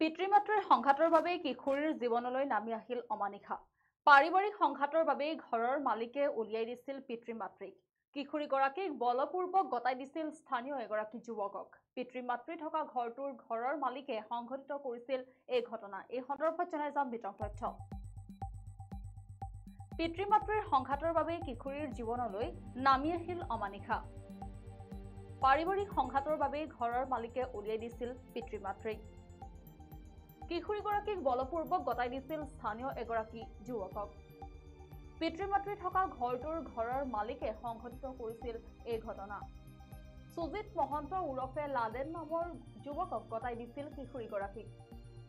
পিতৃ মাতৃৰ সংঘাতৰ বাবেই কিশোৰীৰ জীৱনলৈ নামি আহিল অমানিশা। পাৰিবাৰিক সংঘাতৰ বাবেই ঘৰৰ মালিকে উলিয়াই দিছিল পিতৃ মাতৃক। কিশোৰীগৰাকীক বলপূৰ্বক গতাই দিছিল স্থানীয় এগৰাকী যুৱকক। পিতৃ মাতৃ থকা ঘৰটোৰ ঘৰৰ মালিকে সংঘটিত কৰিছিল এই ঘটনা। এই সন্দৰ্ভত জনাই যাম বিতং তথ্য। পিতৃ মাতৃৰ সংঘাতৰ বাবেই কিশোৰীৰ জীৱনলৈ নামি আহিল অমানিশা। পাৰিবাৰিক সংঘাতৰ বাবেই ঘৰৰ মালিকে উলিয়াই দিছিল পিতৃ মাতৃক। কিশোৰীগৰাকীক বলপূৰ্বক গতাই দিছিল স্থানীয় এগৰাকী যুৱকক। পিতৃ মাতৃ থকা ঘৰটোৰ ঘৰৰ মালিকে সংঘটিত কৰিছিল এই ঘটনা। সুজিত মহন্ত ওৰফে লাডেন নামৰ যুৱকক গতাই দিছিল কিশোৰীগৰাকীক।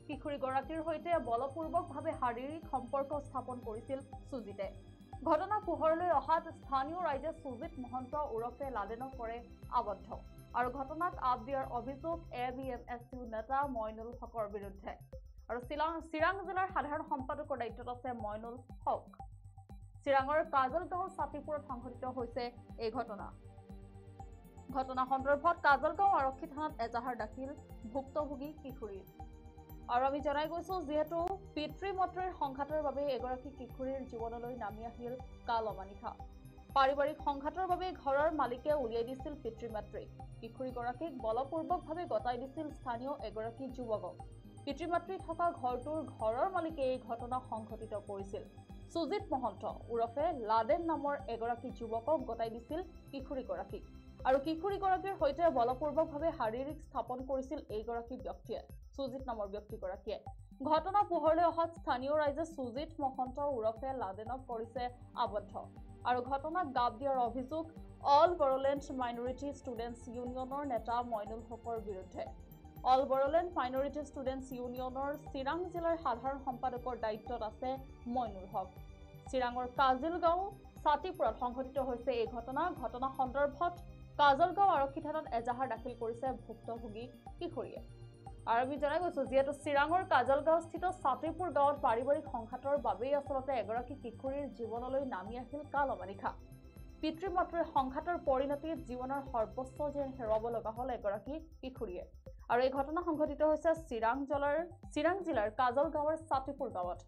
কিশোৰীগৰাকীৰ সৈতে বলপূৰ্বকভাৱে শাৰীৰিক সম্পৰ্ক স্থাপন কৰিছিল সুজিতে। ঘটনা পোহৰলৈ অহাত স্থানীয় ৰাইজে সুজিত মহন্ত ওৰফে লাডেনক কৰে আবদ্ধ আৰু ঘটনাক আপ দিয়াৰ অভিযোগ ABMSU নেতা মইনুল হকৰ বিৰুদ্ধে। আৰু চিৰাং জিলাৰ সাধাৰণ সম্পাদকৰ দায়িত্বত আছে মইনুল হক। চিৰাঙৰ কাজলগাঁও ছাতিপুৰত সংঘটিত হৈছে এই ঘটনা। ঘটনা সন্দৰ্ভত কাজলগাঁও আৰক্ষী থানাত এজাহাৰ দাখিল ভুক্তভোগী কিশোৰীৰ। আৰু আমি জনাই গৈছো, যিহেতু পিতৃ মাতৃৰ সংঘাতৰ বাবে এগৰাকী কিশোৰীৰ জীৱনলৈ নামি আহিল কাল অমানিশা। পাৰিবাৰিক সংঘাতৰ বাবে ঘৰৰ মালিকে উলিয়াই দিছিল পিতৃ মাতৃক। কিশোৰীগৰাকীক বলপূৰ্বকভাৱে গতাই দিছিল স্থানীয় এগৰাকী যুৱকক। পিতৃ মাতৃ থকা ঘৰটোৰ ঘৰৰ মালিকে এই ঘটনা সংঘটিত কৰিছিল। সুজিত মহন্ত ওৰফে লাডেন নামৰ এগৰাকী যুৱকক গতাই দিছিল কিশোৰীগৰাকীক আৰু কিশোৰীগৰাকীৰ সৈতে বলপূৰ্বকভাৱে শাৰীৰিক স্থাপন কৰিছিল এইগৰাকী ব্যক্তিয়ে, সুজিত নামৰ ব্যক্তিগৰাকীয়ে। ঘটনা পোহৰলৈ অহাত স্থানীয় ৰাইজে সুজিত মহন্ত ওৰফে লাডেনক কৰিছে আবদ্ধ আৰু ঘটনাক গাপ দিয়াৰ অভিযোগ অল বড়োলেণ্ড মাইনৰিটি ষ্টুডেণ্টছ ইউনিয়নৰ নেতা মইনুল হকৰ বিৰুদ্ধে। অল বড়োলেণ্ড মাইনৰিটি ষ্টুডেণ্টছ ইউনিয়নৰ চিৰাং জিলাৰ সাধাৰণ সম্পাদকৰ দায়িত্বত আছে মইনুল হক। চিৰাঙৰ কাজলগাঁও ছাতিপুৰত সংঘটিত হৈছে এই ঘটনা। ঘটনা সন্দৰ্ভত কাজলগাঁও আৰক্ষী থানাত এজাহাৰ দাখিল কৰিছে ভুক্তভোগী কিশোৰীয়ে। আৰু আমি জনাই গৈছো, যিহেতু চিৰাঙৰ কাজলগাঁওস্থিত ছাতিপুৰ গাঁৱত পাৰিবাৰিক সংঘাতৰ বাবেই আচলতে এগৰাকী কিশোৰীৰ জীৱনলৈ নামি আহিল কাল অমানিশা। পিতৃ মাতৃৰ সংঘাতৰ পৰিণতিত জীৱনৰ সৰ্বোচ্চ যেন হেৰুৱাব লগা হ'ল এগৰাকী কিশোৰীয়ে। আৰু এই ঘটনা সংঘটিত হৈছে চিৰাং জিলাৰ কাজলগাঁৱৰ ছাতিপুৰ গাঁৱত।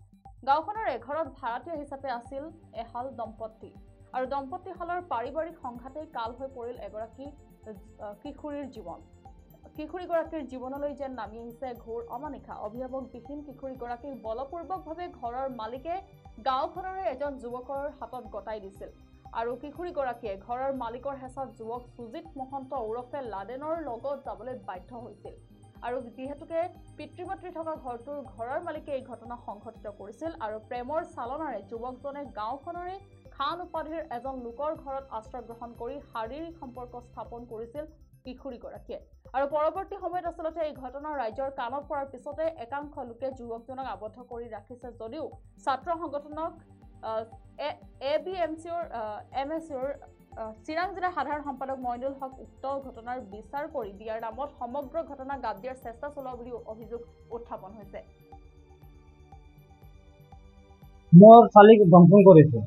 গাঁওখনৰ এঘৰত ভাড়াতীয়া হিচাপে আছিল এহাল দম্পতী আৰু দম্পতীহালৰ পাৰিবাৰিক সংঘাতেই কাল হৈ পৰিল এগৰাকী কিশোৰীৰ জীৱন। কিশোৰীগৰাকীৰ জীৱনলৈ যেন নামি আহিছে ঘোৰ অমানিশা। অভিভাৱকবিহীন কিশোৰীগৰাকীক বলপূৰ্বকভাৱে ঘৰৰ মালিকে গাঁওখনৰে এজন যুৱকৰ হাতত গতাই দিছিল আৰু কিশোৰীগৰাকীয়ে ঘৰৰ মালিকৰ হেঁচাত যুৱক সুজিত মহন্ত ওৰফে লাডেনৰ লগত যাবলৈ বাধ্য হৈছিল। আৰু যিহেতুকে পিতৃ মাতৃ থকা ঘৰটোৰ ঘৰৰ মালিকে এই ঘটনা সংঘটিত কৰিছিল আৰু প্ৰেমৰ চালনাৰে যুৱকজনে গাঁওখনৰে খান উপাধিৰ এজন লোকৰ ঘৰত আশ্ৰয় গ্ৰহণ কৰি শাৰীৰিক সম্পৰ্ক স্থাপন কৰিছিল কিশোৰীগৰাকীয়ে। আৰু পৰৱৰ্তী সময়ত আচলতে এই ঘটনা ৰাইজৰ কাণত পৰাৰ পিছতে একাংশ লোকে যুৱকজনক আবদ্ধ কৰি ৰাখিছে যদিও ছাত্ৰ সংগঠনক ABMSUৰ চিৰাং জিলাৰ সাধাৰণ সম্পাদক মইনুল হক উক্ত ঘটনাৰ বিচাৰ কৰি দিয়াৰ নামত সমগ্ৰ ঘটনা গাপ দিয়াৰ চেষ্টা চলোৱা বুলি অভিযোগ উত্থাপন হৈছে। মোৰ ছোৱালীক দংশন কৰিছে।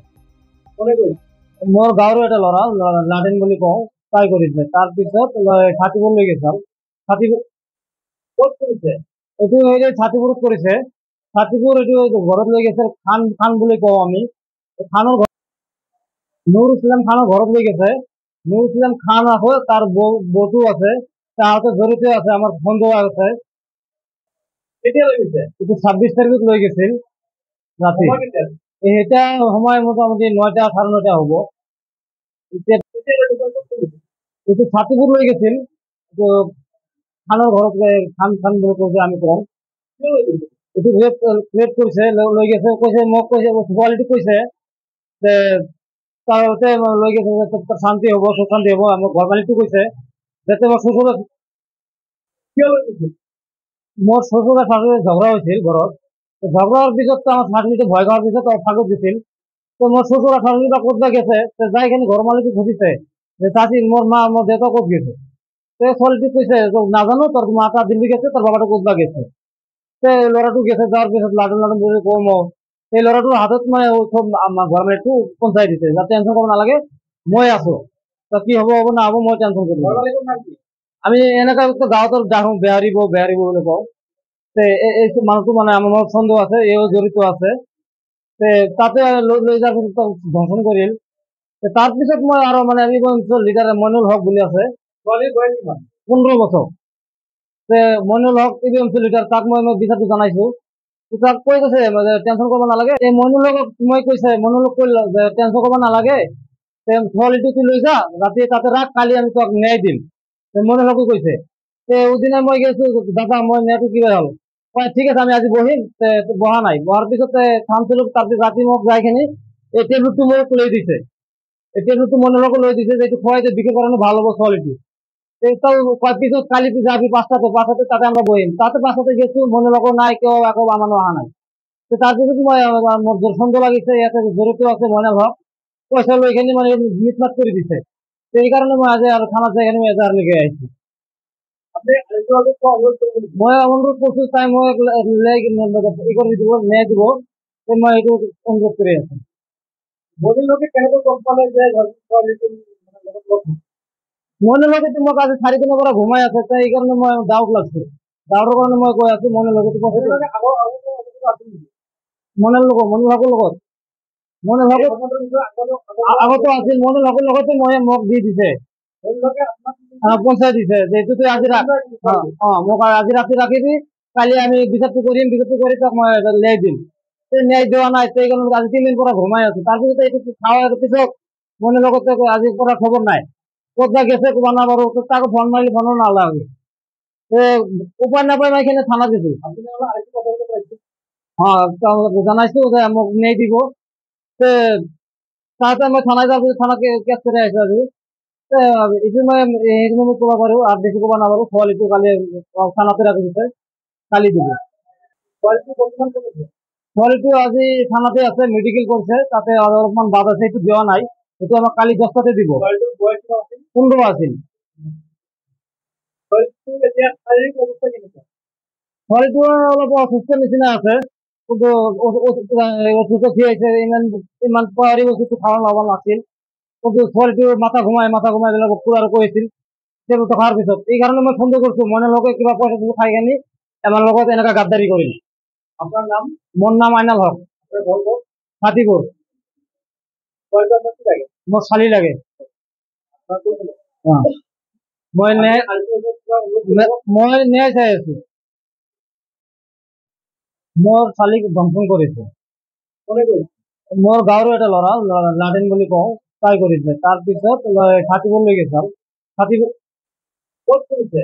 মোৰ গাঁৱৰ এটা ল'ৰা লাডেন বুলি কওঁ, তাই কৰিছে। তাৰপিছত ছাতিপুৰ লৈ গৈছিল। এইটো ছাতিপুৰত কৰিছে। ছাতিপুৰ এইটো ঘৰত লৈ গৈছে, খান বুলি কওঁ আমি। খানৰ নুৰ ইছলাম খানৰ ঘৰত লৈ গৈছে। নুৰ ইছলাম খান আছে, তাৰ বৌটো আছে, তাহাঁতে জড়িত আছে, আমাৰ সন্দেহ আছে। কেতিয়া লৈ গৈছে? এইটো 26 তাৰিখত লৈ গৈছিল ৰাতি। এতিয়া সময় মোটামুটি 9টা 9:30 হ'ব। এইটো ছাতিপুৰ লৈ গৈছিল। এইটো খানৰ ঘৰত খান বুলি কৈছে, আমি কওঁ। এইটো ৰেপ কৰিছে, লৈ গৈছে, কৈছে মোক কৈছে, ছোৱালীটোক কৈছে যে তাৰতে লৈ গৈছে শান্তি হ'ব, সুখ শান্তি হ'ব। আমাৰ ঘৰ মালিকটো কৈছে যাতে মোৰ শ্বশুৰ শাশুড়ি ঝগড়া হৈছিল ঘৰত। ঝগড়াৰ পিছত আমাৰ শাশুড়িটো ভয় খোৱাৰ পিছত ফাগত দিছিল। তো মোৰ শ্বশুৰ শাশুড়ি বা ক'ত বা গেছে, যাই কিনে ঘৰৰ মালিকক সুধিছে যে চাচি মোৰ দেউতা ক'ত গেছে। ছোৱালীটোক কৈছে নাজানো, তোৰ মাতা দিল্লি গেছে, তোৰ বাবাটা ক'ত বা গেছে। ল'ৰাটো গেছে, যাওয়াৰ পিছত লাডন বুলি কওঁ মই। এই ল'ৰাটোৰ হাতত মানে সব আমাৰ ঘৰ মালিকটো পঞ্চাই দিছে, যা টেনশ্যন কৰিব নালাগে, মই আছো, তো কি হ'ব না হ'ব মই টেনশ্যন কৰিম। আমি এনেকুৱা গাঁৱত দেখোঁ বেহাৰিব বুলি কওঁ। এই মানুহটো মানে আমাৰ মনত সন্দেহ আছে, এও জড়িত আছে। তাতে লৈ যাৰ পিছত ধৰ্ষণ কৰিল। তাৰপিছত মই আৰু মানে লিডাৰ মইনুল হক বুলি আছে, 15 বছৰ। মইনুল হক অঞ্চল লিডাৰ, তাক মই বিচাৰটো জানাইছো। তাক কৈ কৈছে টেনচন কৰিব নালাগে। এই মইনুলক মই কৈছে, মইনুলক কৈ যে টেনচন কৰিব নালাগে, ছোৱালীটো তুই লৈ যা, ৰাতি তাতে ৰাখ, কালি আমি তোক ন্যায় দিম। মইনুলকো কৈছে। ওদিনা মই গেছো, দাদা মই ন্যায়টো কিবা হল, ঠিক আছে আমি আজি বহিম। বহা নাই, বহাৰ পিছতে কাউন্সিলক তাৰপিছত ৰাতি মোক যাই কিনি এই টেবলেটটো মোক লৈ দিছে। এই টেবলেটটো মইনুলকো লৈ দিছে যে এইটো খুৱাই দে, বিক্ৰী কৰানো ভাল হ'ব ছোৱালীটো। পিছত কালি যাবি 5টাতে তাতে আমরা বহিম। তাতে 5টাতে গেছো, মইনুলকো নাই, কেউ একো আমানো অহা নাই। তাৰপিছত মই মোৰ সন্দেহ লাগিছে ইয়াতে জড়িত আছে মইনুল হক, পয়সা লৈ কিনি মানে মিটমাট কৰি দিছে। এই কারণে মই আজি আর থানাত যাই কিনি এজাহার লিখে আইছি। মই অনুরোধ করছি, তাই মই ই করে দিব, ন্যায় দিব, মই এইটো অনুরোধ করে আছি। মইনুলকে কেনেকৈ গম পালে যে মইনুলকে মোক আজি 4 দিনৰ পৰা ঘুমাই আছে, এই কাৰণে মই ডাউট লাগছে। ডাউটৰ কাৰণে মই কৈ আছো মইনুলকে মইনুল হকৰ লগত আগতো আছিল, মইনুল হকৰ লগতে মোক দি দিছে, পঞ্চায়ত দিছে যে এইটো আজি মোক আজি ৰাতি ৰাখিবি, কালি আমি বিচাৰটো কৰিম, বিচাৰটো কৰি তাক মই ন্যায় দিম। ন্যায় দেওয়া নাই, সেই কাৰণে আজি 3 দিন পৰা ঘুমাই আছো। তাৰপিছত এইটো খাওয়াৰ পিছত মইনুল লগতে আজিৰ পৰা খবৰ নাই, ক'ত বা গেছে ক'বা না পাৰো। তাকে ফোন মাৰিলে ফোনো নালাগে। উপায় নাপাই মই এখানে থানা দিছো। জানাইছো যে মোক ন্যায় দিব। তাতে মই থানায় যাওয়ার পিছত থানা কেস করে আইছো আজি। এইটো মই এইখিনি মই ক'ব পাৰো, আৰ বেশি ক'ব নাপাৰো। ছোৱালীটো কালি থানাতে ৰাখি দিছে, কালি দিব। ছোৱালীটো আজি থানাতে আছে, মেডিকেল করছে, তাতে অলপমান বাদ আছে, এইটো দেওয়া নাই। এইটো আমাক কালি 10টাতে দিব। 15 আছিল। ছোৱালীটো অলপ অসুস্থ নিচিনা আছে, কিন্তু ওষুধ খুৱাইছে, ইমান পাৱাৰী ওষুধটো খাওয়া ল'ব নাছিল। কিন্তু ছোৱালীটো মাথা ঘুমাই বিলাক আৰু কৈছিল টেবলেটটো খাওয়ার পিছত। এই কারণে মই সন্দেহ করছো মইনুলকে কিবা পয়সা খাই কিনি আমার লগত এনেকা গাদ্দারি করিল। আপনার নাম? মোর নাম আইনাল হক, হাতিপুর। মোর শালি লাগে। মই ন্যায় চাই আছো। মোৰ শালিক ধৰ্ষণ কৰিছে। মোৰ গাঁৱৰ এটা ল'ৰা, লাডেন বুলি কওঁ, তাই কৰিছে। তাৰপিছত হাতীবোৰ লৈ গৈছে। হাতীবোৰ ক'ত কৰিছে?